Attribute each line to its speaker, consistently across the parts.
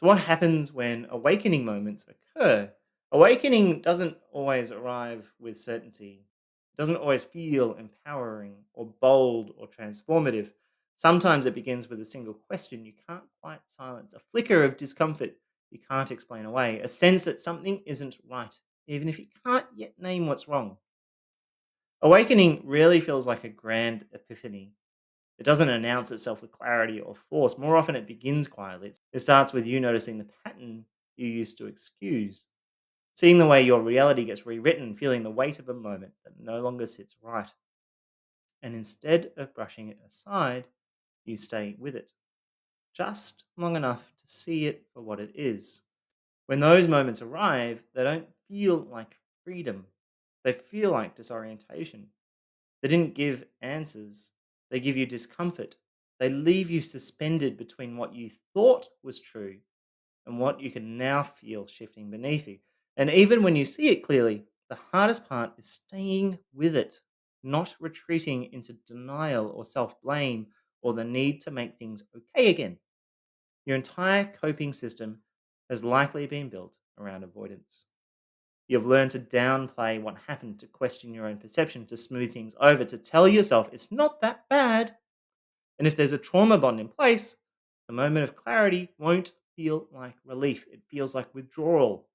Speaker 1: So, what happens when awakening moments occur? Awakening doesn't always arrive with certainty. It doesn't always feel empowering or bold or transformative. Sometimes it begins with a single question you can't quite silence, a flicker of discomfort you can't explain away, a sense that something isn't right, even if you can't yet name what's wrong. Awakening really feels like a grand epiphany. It doesn't announce itself with clarity or force. More often, it begins quietly. It starts with you noticing the pattern you used to excuse, seeing the way your reality gets rewritten, feeling the weight of a moment that no longer sits right. And instead of brushing it aside, you stay with it, just long enough to see it for what it is. When those moments arrive, they don't feel like freedom, they feel like disorientation. They didn't give answers, they give you discomfort. They leave you suspended between what you thought was true and what you can now feel shifting beneath you. And even when you see it clearly, the hardest part is staying with it, not retreating into denial or self blame or the need to make things okay again. Your entire coping system has likely been built around avoidance. You've learned to downplay what happened, to question your own perception, to smooth things over, to tell yourself it's not that bad. And if there's a trauma bond in place, the moment of clarity won't feel like relief. It feels like withdrawal.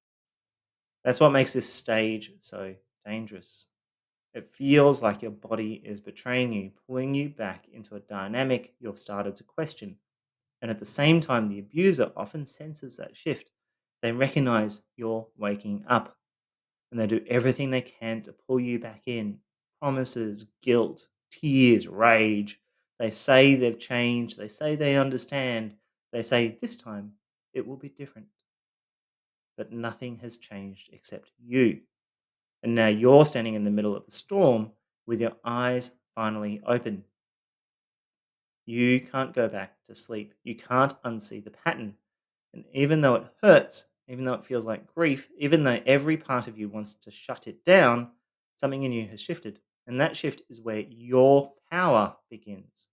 Speaker 1: That's what makes this stage so dangerous. It feels like your body is betraying you, pulling you back into a dynamic you've started to question. And at the same time, the abuser often senses that shift. They recognize you're waking up and they do everything they can to pull you back in. Promises, guilt, tears, rage. They say they've changed. They say they understand. They say this time it will be different. But nothing has changed except you. And now you're standing in the middle of the storm with your eyes finally open. You can't go back to sleep. You can't unsee the pattern. And even though it hurts, even though it feels like grief, even though every part of you wants to shut it down, something in you has shifted. And that shift is where your power begins.